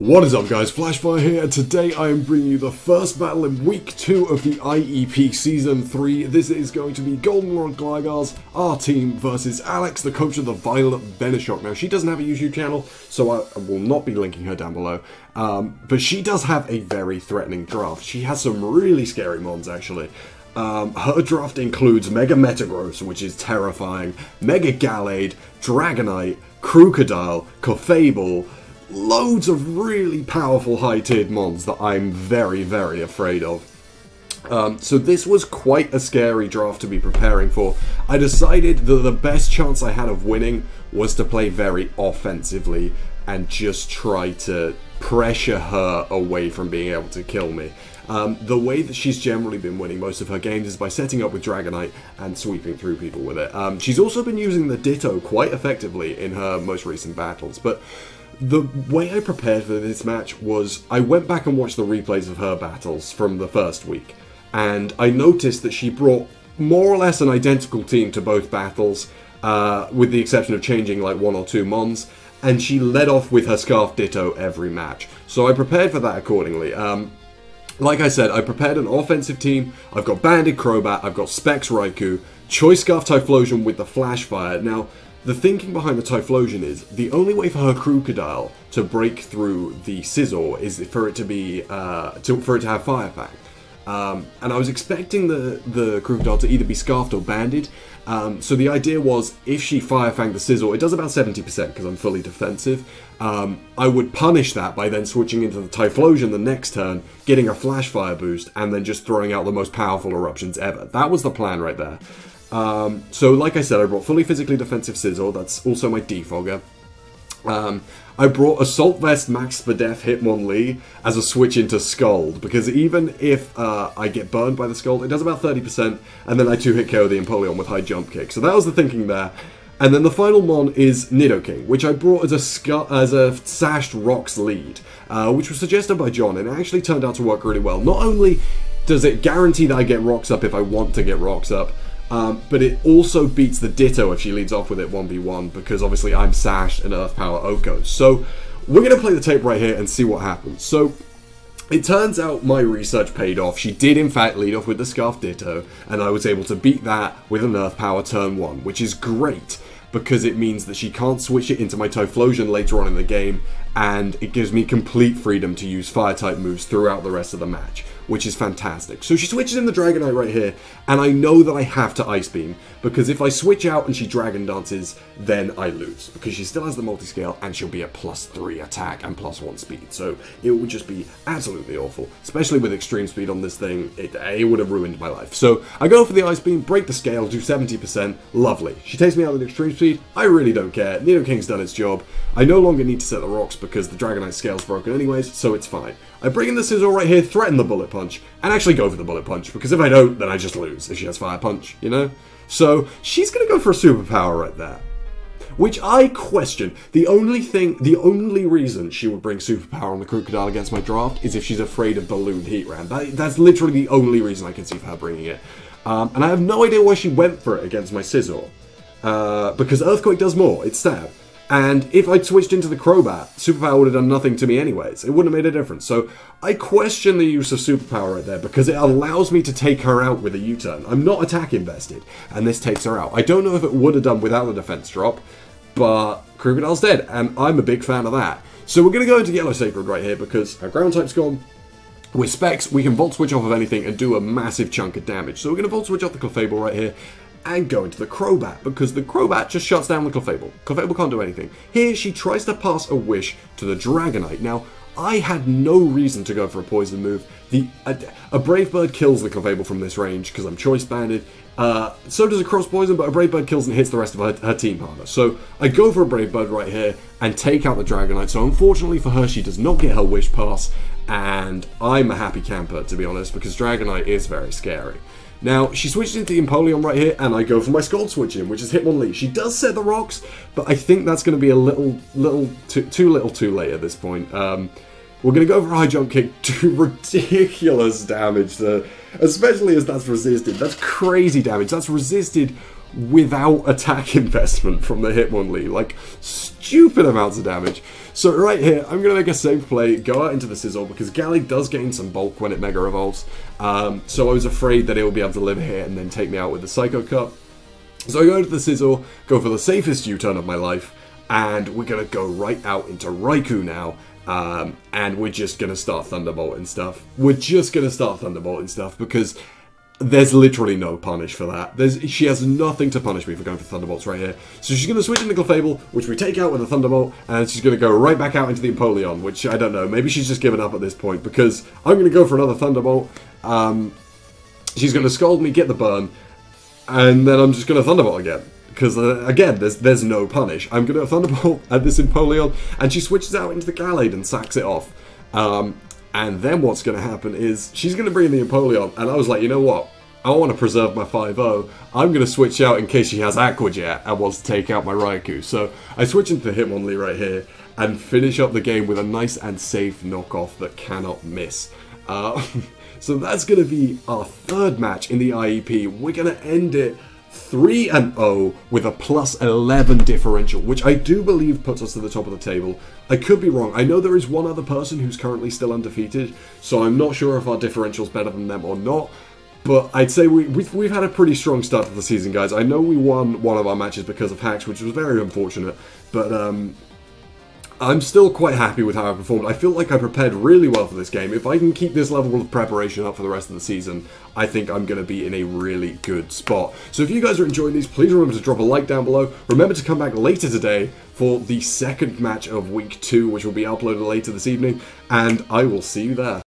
What is up guys, Flashfire here, and today I am bringing you the first battle in week 2 of the IEP Season 3. This is going to be Goldenrod Gligars, our team, versus Alex, the coach of the Violet Venoshock. Now, she doesn't have a YouTube channel, so I will not be linking her down below, but she does have a very threatening draft. She has some really scary mons, actually. Her draft includes Mega Metagross, which is terrifying, Mega Gallade, Dragonite, Crocodile, Clefable, loads of really powerful high-tiered mons that I'm very, very afraid of. So this was quite a scary draft to be preparing for. I decided that the best chance I had of winning was to play very offensively and just try to pressure her away from being able to kill me. The way that she's generally been winning most of her games is by setting up with Dragonite and sweeping through people with it. She's also been using the Ditto quite effectively in her most recent battles, but the way I prepared for this match was I went back and watched the replays of her battles from the first week, and I noticed that she brought more or less an identical team to both battles, with the exception of changing like 1 or 2 mons, and she led off with her Scarf Ditto every match. So I prepared for that accordingly. Like I said, I prepared an offensive team. I've got Banded Crobat, I've got Specs Raikou, Choice Scarf Typhlosion with the Flashfire. Now, the thinking behind the Typhlosion is the only way for her Crocodile to break through the Scizor is for it to be for it to have Fire Fang. And I was expecting the Crocodile to either be Scarfed or Banded. So the idea was, if she Fire Fanged the Scizor, it does about 70% because I'm fully defensive. I would punish that by then switching into the Typhlosion the next turn, getting a Flash Fire boost, and then just throwing out the most powerful eruptions ever. That was the plan right there. So like I said, I brought fully physically defensive Scizor, that's also my defogger. I brought Assault Vest Max Spadef Hitmonlee as a switch into Scald, because even if I get burned by the Scald, it does about 30%, and then I 2-hit KO the Empoleon with high jump kick. So that was the thinking there. And then the final mon is Nidoking, which I brought as a Sashed Rocks lead, which was suggested by John, and it actually turned out to work really well. Not only does it guarantee that I get Rocks up if I want to get Rocks up, but it also beats the Ditto if she leads off with it 1v1, because obviously I'm Sashed and Earth Power Oko. So we're going to play the tape right here and see what happens. So it turns out my research paid off. She did in fact lead off with the Scarf Ditto, and I was able to beat that with an Earth Power turn 1, which is great, because it means that she can't switch it into my Typhlosion later on in the game, and it gives me complete freedom to use Fire-type moves throughout the rest of the match, which is fantastic. So she switches in the Dragonite right here, and I know that I have to Ice Beam, because if I switch out and she Dragon Dances, then I lose, because she still has the multi-scale, and she'll be at +3 attack and +1 speed, so it would just be absolutely awful, especially with extreme speed on this thing. It would have ruined my life. So I go for the Ice Beam, break the scale, do 70%, lovely. She takes me out with extreme speed, I really don't care, Nidoking's done its job. I no longer need to set the rocks because the Dragonite scale's broken anyways, so it's fine. I bring in the Scizor right here, threaten the Bullet Punch, and actually go for the Bullet Punch, because if I don't, then I just lose if she has Fire Punch, you know? So she's going to go for a Superpower right there, which I question. The only reason she would bring Superpower on the Crocodile against my draft is if she's afraid of Balloon Heat Ram. That's literally the only reason I can see for her bringing it. And I have no idea why she went for it against my Scizor, because Earthquake does more, it's stab. And if I'd switched into the Crobat, Superpower would have done nothing to me anyways. It wouldn't have made a difference. So I question the use of Superpower right there, because it allows me to take her out with a U-turn. I'm not attack invested, and this takes her out. I don't know if it would have done without the defense drop, but Crocodile's dead, and I'm a big fan of that. So we're going to go into Yellow Sacred right here, because our ground type's gone. With Specs, we can Volt Switch off of anything and do a massive chunk of damage. So we're going to Volt Switch off the Clefable right here, and go into the Crobat, because the Crobat just shuts down the Clefable. Clefable can't do anything. Here, she tries to pass a Wish to the Dragonite. Now, I had no reason to go for a poison move. A Brave Bird kills the Clefable from this range, because I'm Choice Banded. So does a Cross Poison, but a Brave Bird kills and hits the rest of her team harder. So I go for a Brave Bird right here, and take out the Dragonite. So unfortunately for her, she does not get her Wish pass, and I'm a happy camper, to be honest, because Dragonite is very scary. Now, she switches into the Empoleon right here, and I go for my Scald switch in, which is Hitmonlee. She does set the rocks, but I think that's going to be a too little too late at this point. We're going to go for a high jump kick, do ridiculous damage, especially as that's resisted. That's crazy damage. That's resisted without attack investment from the Hitmonlee. Like, stupid amounts of damage. So right here, I'm going to make a safe play, go out into the Sizzle, because Gallade does gain some bulk when it Mega Evolves. So I was afraid that it would be able to live here and then take me out with the Psycho Cut. So I go into the Sizzle, go for the safest U-turn of my life, and we're going to go right out into Raikou now. And we're just going to start Thunderbolting stuff. We're just going to start Thunderbolting stuff because there's literally no punish for that. She has nothing to punish me for going for Thunderbolts right here. So she's going to switch into Clefable, which we take out with a Thunderbolt, and she's going to go right back out into the Empoleon, which I don't know. Maybe she's just given up at this point because I'm going to go for another Thunderbolt. She's going to Scald me, get the burn, and then I'm just going to Thunderbolt again. Because, again, there's no punish. I'm going to Thunderbolt at this Empoleon, and she switches out into the Gallade and sacks it off. And then what's going to happen is she's going to bring in the Empoleon, and I was like, you know what? I want to preserve my 5-0. I'm going to switch out in case she has Aqua Jet and wants to take out my Raikou. So I switch into Hitmonlee right here and finish up the game with a nice and safe knockoff that cannot miss. So that's going to be our third match in the IEP. We're going to end it 3-0 with a +11 differential, which I do believe puts us to the top of the table. I could be wrong. I know there is one other person who's currently still undefeated, so I'm not sure if our differential's better than them or not. But I'd say we've had a pretty strong start to the season, guys. I know we won one of our matches because of hacks, which was very unfortunate, but I'm still quite happy with how I performed. I feel like I prepared really well for this game. If I can keep this level of preparation up for the rest of the season, I think I'm going to be in a really good spot. So if you guys are enjoying these, please remember to drop a like down below. Remember to come back later today for the second match of Week 2, which will be uploaded later this evening, and I will see you there.